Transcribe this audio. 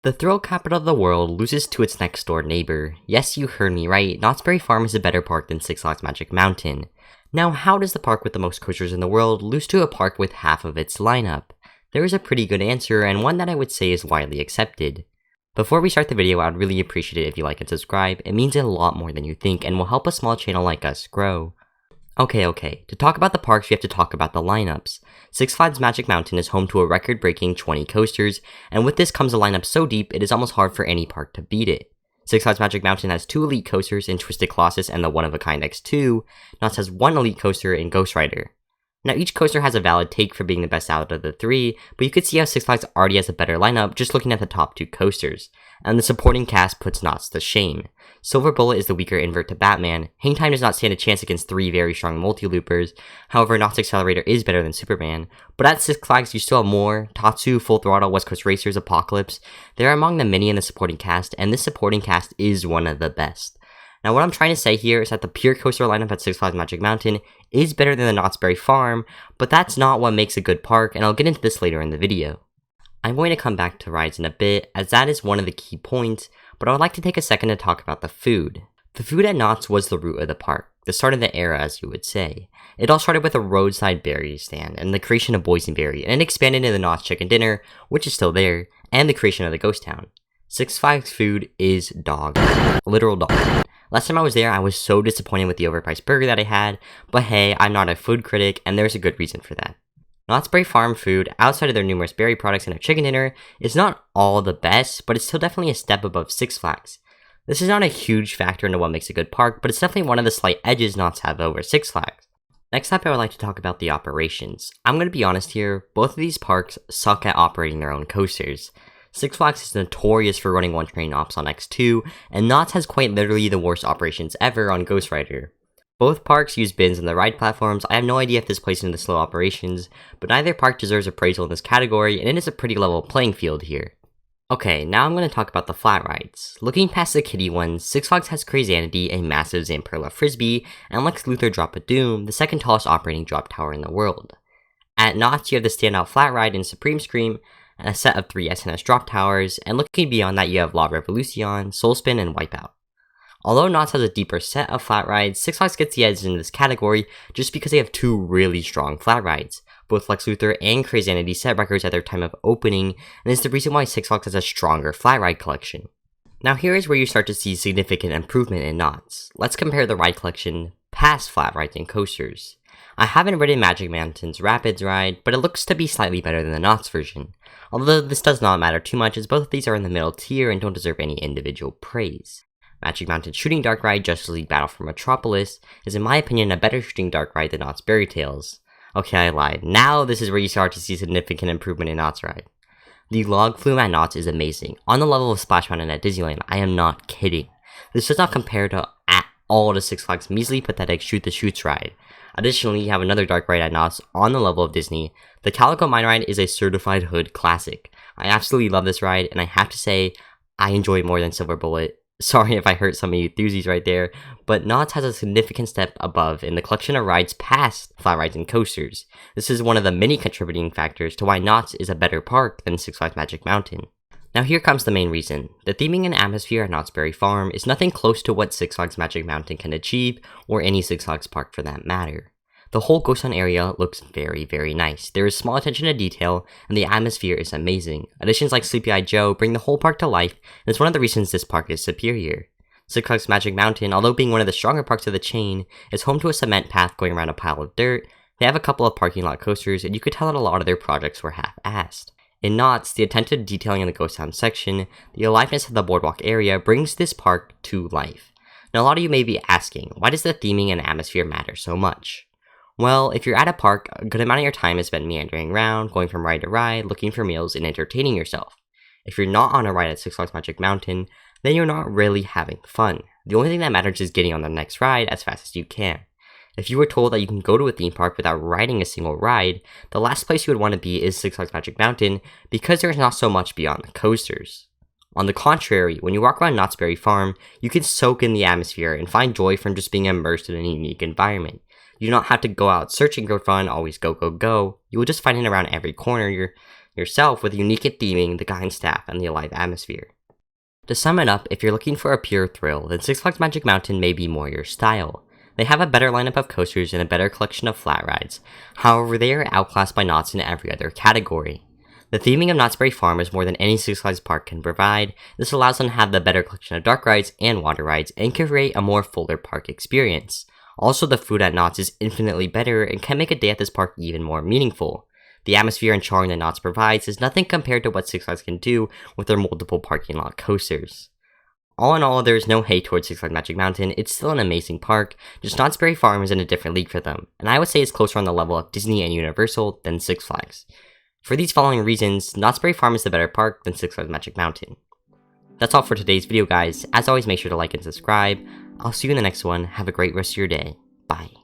The thrill capital of the world loses to its next door neighbor. Yes, you heard me right, Knott's Berry Farm is a better park than Six Flags Magic Mountain. Now, how does the park with the most coasters in the world lose to a park with half of its lineup? There is a pretty good answer, and one that I would say is widely accepted. Before we start the video, I would really appreciate it if you like and subscribe. It means a lot more than you think and will help a small channel like us grow. Okay, to talk about the parks, we have to talk about the lineups. Six Flags Magic Mountain is home to a record-breaking 20 coasters, and with this comes a lineup so deep it is almost hard for any park to beat it. Six Flags Magic Mountain has 2 elite coasters in Twisted Colossus and the one-of-a-kind X2, Knott's has 1 elite coaster in Ghost Rider. Now each coaster has a valid take for being the best out of the 3, but you could see how Six Flags already has a better lineup just looking at the top 2 coasters, and the supporting cast puts Knott's to shame. Silver Bullet is the weaker invert to Batman, Hang Time does not stand a chance against 3 very strong multi-loopers, however Knott's Accelerator is better than Superman, but at Six Flags you still have more, Tatsu, Full Throttle, West Coast Racers, Apocalypse. They are among the many in the supporting cast, and this supporting cast is one of the best. Now what I'm trying to say here is that the pure coaster lineup at Six Flags Magic Mountain is better than the Knott's Berry Farm, but that's not what makes a good park, and I'll get into this later in the video. I'm going to come back to rides in a bit, as that is one of the key points, but I would like to take a second to talk about the food. The food at Knott's was the root of the park, the start of the era as you would say. It all started with a roadside berry stand, and the creation of Boysenberry, and it expanded into the Knott's Chicken Dinner, which is still there, and the creation of the Ghost Town. Six Flags food is dog. Literal dog. Last time I was there, I was so disappointed with the overpriced burger that I had, but hey, I'm not a food critic, and there's a good reason for that. Knott's Berry Farm food, outside of their numerous berry products and their chicken dinner, is not all the best, but it's still definitely a step above Six Flags. This is not a huge factor into what makes a good park, but it's definitely one of the slight edges Knott's have over Six Flags. Next up, I would like to talk about the operations. I'm going to be honest here, both of these parks suck at operating their own coasters. Six Flags is notorious for running one-train ops on X2, and Knott's has quite literally the worst operations ever on Ghost Rider. Both parks use bins on the ride platforms. I have no idea if this plays into the slow operations, but neither park deserves appraisal in this category, and it is a pretty level playing field here. Okay, now I'm going to talk about the flat rides. Looking past the kiddie ones, Six Flags has Crazanity, a massive Zamperla Frisbee, and Lex Luthor Drop of Doom, the second tallest operating drop tower in the world. At Knott's, you have the standout flat ride in Supreme Scream, and a set of 3 SNS drop towers, and looking beyond that you have La Revolution, Soul Spin, and Wipeout. Although Knott's has a deeper set of flat rides, Six Flags gets the edge in this category just because they have 2 really strong flat rides. Both Lex Luthor and Crazanity set records at their time of opening, and is the reason why Six Flags has a stronger flat ride collection. Now here is where you start to see significant improvement in Knott's. Let's compare the ride collection past flat rides and coasters. I haven't ridden Magic Mountain's Rapids ride, but it looks to be slightly better than the Knott's version. Although this does not matter too much as both of these are in the middle tier and don't deserve any individual praise. Magic Mountain's Shooting Dark ride, Justice League Battle for Metropolis, is in my opinion a better Shooting Dark ride than Knott's Berry Tales. Okay, I lied. Now this is where you start to see significant improvement in Knott's ride. The log flume at Knott's is amazing. On the level of Splash Mountain at Disneyland, I am not kidding. This does not compare to at all to Six Flags' measly pathetic Shoot the Chutes ride. Additionally, you have another dark ride at Knott's on the level of Disney. The Calico Mine ride is a certified hood classic. I absolutely love this ride, and I have to say, I enjoy it more than Silver Bullet. Sorry if I hurt some of you enthusiasts right there, but Knott's has a significant step above in the collection of rides past flat rides and coasters. This is one of the many contributing factors to why Knott's is a better park than Six Flags Magic Mountain. Now here comes the main reason. The theming and atmosphere at Knott's Berry Farm is nothing close to what Six Flags Magic Mountain can achieve, or any Six Flags park for that matter. The whole Ghost Town area looks very, very nice. There is small attention to detail, and the atmosphere is amazing. Additions like Sleepy Eye Joe bring the whole park to life, and it's one of the reasons this park is superior. Six Flags Magic Mountain, although being one of the stronger parks of the chain, is home to a cement path going around a pile of dirt. They have a couple of parking lot coasters, and you could tell that a lot of their projects were half-assed. In Knott's, the attention to detailing in the Ghost Town section, the aliveness of the boardwalk area brings this park to life. Now a lot of you may be asking, why does the theming and atmosphere matter so much? Well, if you're at a park, a good amount of your time is spent meandering around, going from ride to ride, looking for meals, and entertaining yourself. If you're not on a ride at Six Flags Magic Mountain, then you're not really having fun. The only thing that matters is getting on the next ride as fast as you can. If you were told that you can go to a theme park without riding a single ride, the last place you would want to be is Six Flags Magic Mountain because there is not so much beyond the coasters. On the contrary, when you walk around Knott's Berry Farm, you can soak in the atmosphere and find joy from just being immersed in a unique environment. You do not have to go out searching for fun, always go, go, go. You will just find it around every corner. You're yourself with unique theming, the guiding staff, and the alive atmosphere. To sum it up, if you're looking for a pure thrill, then Six Flags Magic Mountain may be more your style. They have a better lineup of coasters and a better collection of flat rides, however they are outclassed by Knott's in every other category. The theming of Knott's Berry Farm is more than any Six Flags park can provide. This allows them to have the better collection of dark rides and water rides and can create a more fuller park experience. Also, the food at Knott's is infinitely better and can make a day at this park even more meaningful. The atmosphere and charm that Knott's provides is nothing compared to what Six Flags can do with their multiple parking lot coasters. All in all, there is no hate towards Six Flags Magic Mountain. It's still an amazing park, just Knott's Berry Farm is in a different league for them, and I would say it's closer on the level of Disney and Universal than Six Flags. For these following reasons, Knott's Berry Farm is the better park than Six Flags Magic Mountain. That's all for today's video, guys. As always, make sure to like and subscribe. I'll see you in the next one. Have a great rest of your day. Bye.